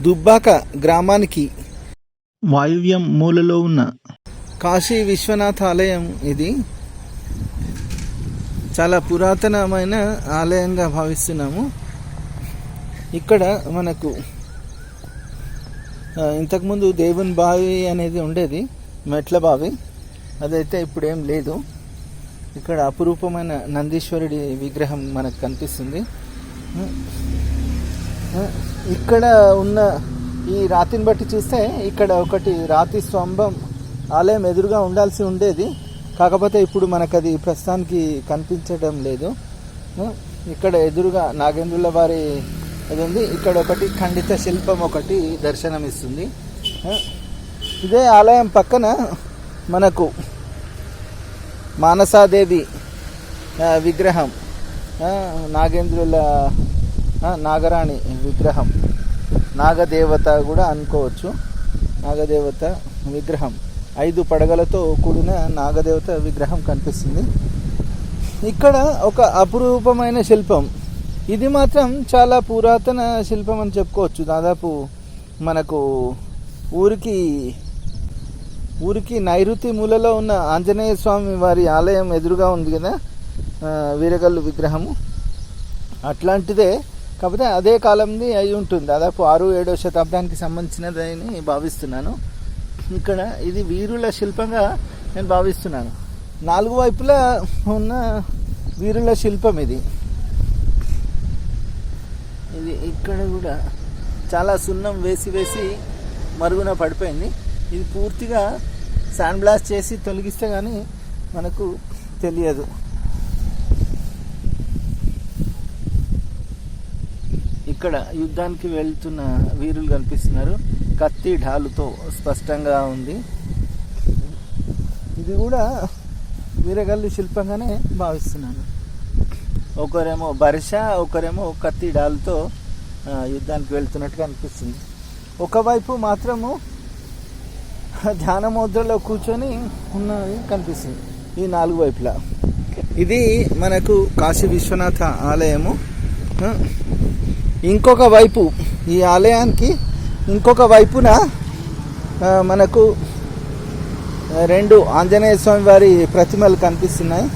దుబ్బాక గ్రామానికి వాయువ్యం మూలలో ఉన్న కాశీ విశ్వనాథ ఆలయం. ఇది చాలా పురాతనమైన ఆలయంగా భావిస్తున్నాము. ఇక్కడ మనకు ఇంతకుముందు దేవుని బావి అనేది ఉండేది, మెట్ల బావి. అదైతే ఇప్పుడు ఏం లేదు. ఇక్కడ అపురూపమైన నందీశ్వరుడి విగ్రహం మనకు కనిపిస్తుంది. ఇక్కడ ఉన్న ఈ రాతిని బట్టి చూస్తే ఇక్కడ ఒకటి రాతి స్తంభం ఆలయం ఎదురుగా ఉండాల్సి ఉండేది. కాకపోతే ఇప్పుడు మనకు అది ప్రస్తుతానికి కనిపించడం లేదు. ఇక్కడ ఎదురుగా నాగేంద్రుల వారి అది ఉంది. ఇక్కడ ఒకటి ఖండిత శిల్పం ఒకటి దర్శనమిస్తుంది. ఇదే ఆలయం పక్కన మనకు మానసాదేవి విగ్రహం, నాగేంద్రుల నాగరాణి విగ్రహం, నాగదేవత కూడా అనుకోవచ్చు. నాగదేవత విగ్రహం 5 పడగలతో కూడిన నాగదేవత విగ్రహం కనిపిస్తుంది. ఇక్కడ ఒక అపురూపమైన శిల్పం. ఇది మాత్రం చాలా పురాతన శిల్పం అని చెప్పుకోవచ్చు. దాదాపు మనకు ఊరికి నైరుతి మూలలో ఉన్న ఆంజనేయ స్వామి వారి ఆలయం ఎదురుగా ఉంది కదా వీరగల్లు విగ్రహము, అట్లాంటిదే. కాకపోతే అదే కాలంది అయి ఉంటుంది. దాదాపు 6-7వ శతాబ్దానికి సంబంధించినదని భావిస్తున్నాను. ఇక్కడ ఇది వీరుల శిల్పంగా నేను భావిస్తున్నాను. 4 వైపులా ఉన్న వీరుల శిల్పం ఇది. ఇక్కడ కూడా చాలా సున్నం వేసి మరుగున పడిపోయింది. ఇది పూర్తిగా శాండ్ బ్లాస్ట్ చేసి తొలగిస్తే కానీ మనకు తెలియదు. ఇక్కడ యుద్ధానికి వెళ్తున్న వీరులు కనిపిస్తున్నారు. కత్తి ఢాలుతో స్పష్టంగా ఉంది. ఇది కూడా వీరగల్లు శిల్పంగానే భావిస్తున్నాను. ఒకరేమో బరిష, ఒకరేమో కత్తి ఢాలుతో యుద్ధానికి వెళ్తున్నట్టుగా అనిపిస్తుంది. ఒకవైపు మాత్రము ధ్యాన ముద్రలో కూర్చొని ఉన్నది కనిపిస్తుంది ఈ 4 వైపులా. ఇది మనకు కాశీ విశ్వనాథ ఆలయము. ఇంకొక వైపు ఈ ఆలయానికి ఇంకొక వైపున మనకు 2 ఆంజనేయ స్వామి వారి ప్రతిమలు కనిపిస్తున్నాయి.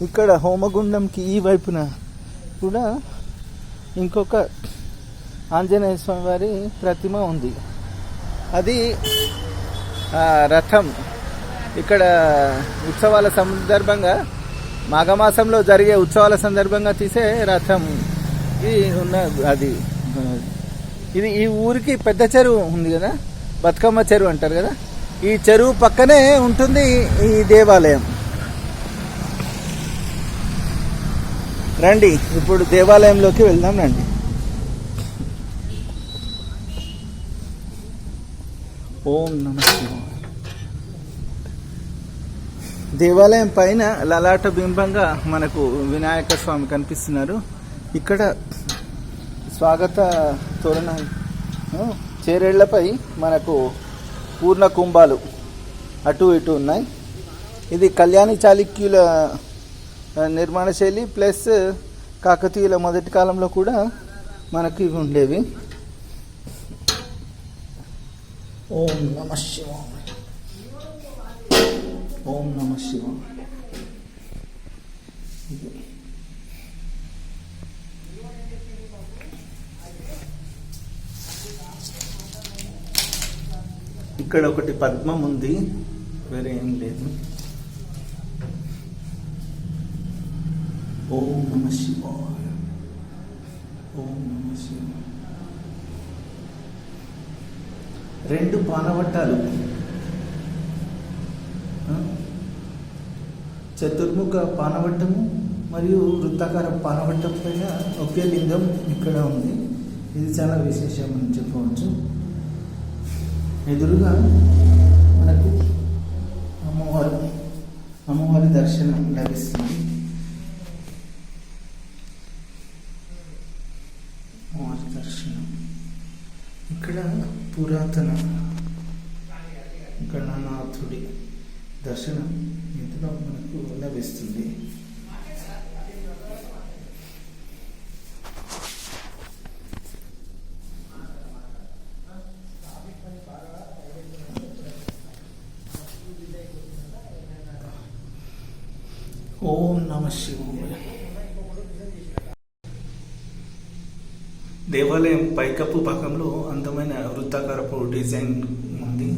ఇక్కడ హోమగుండంకి ఈ వైపున కూడా ఇంకొక ఆంజనేయ స్వామి వారి ప్రతిమ ఉంది. అది రథం. ఇక్కడ ఉత్సవాల సందర్భంగా, మాఘమాసంలో జరిగే ఉత్సవాల సందర్భంగా తీసే రథం ఉన్న అది. ఇది ఈ ఊరికి పెద్ద చెరువు ఉంది కదా, బతుకమ్మ చెరువు అంటారు కదా, ఈ చెరువు పక్కనే ఉంటుంది ఈ దేవాలయం. రండి ఇప్పుడు దేవాలయంలోకి వెళ్దాం. రండి. ఓం నమః శివాయ. దేవాలయం పైన లలాట బింబంగా మనకు వినాయక స్వామి కనిపిస్తున్నారు. ఇక్కడ స్వాగత తోరణాలు, చేరేళ్లపై మనకు పూర్ణ కుంభాలు అటు ఇటు ఉన్నాయి. ఇది కళ్యాణి చాళుక్యుల నిర్మాణ శైలి ప్లస్ కాకతీయుల మొదటి కాలంలో కూడా మనకి ఇవి ఉండేవి. ఓం నమః శివాయ. ఓం నమః శివాయ. ఇక్కడ ఒకటి పద్మం ఉంది, వేరే ఏం లేదు. ఓం నమః శివాయ. ఓం నమః శివాయ. 2 పానవట్టాలు, చతుర్ముఖ పానవట్టము మరియు వృత్తాకార పానవట్టం పైన ఒకే లింగం ఇక్కడ ఉంది. ఇది చాలా విశేషం అని చెప్పవచ్చు. ఎదురుగా మనకు అమ్మవారి దర్శనం లభిస్తుంది. దర్శనం ఇక్కడ పురాతన గణనాథుడి దర్శనం ఎత్తులో మనకు లభిస్తుంది. ఓం నమ శివాయ. దేవాలయం పైకప్పు భాగంలో అందమైన వృత్తాకారపు డిజైన్ ఉంది.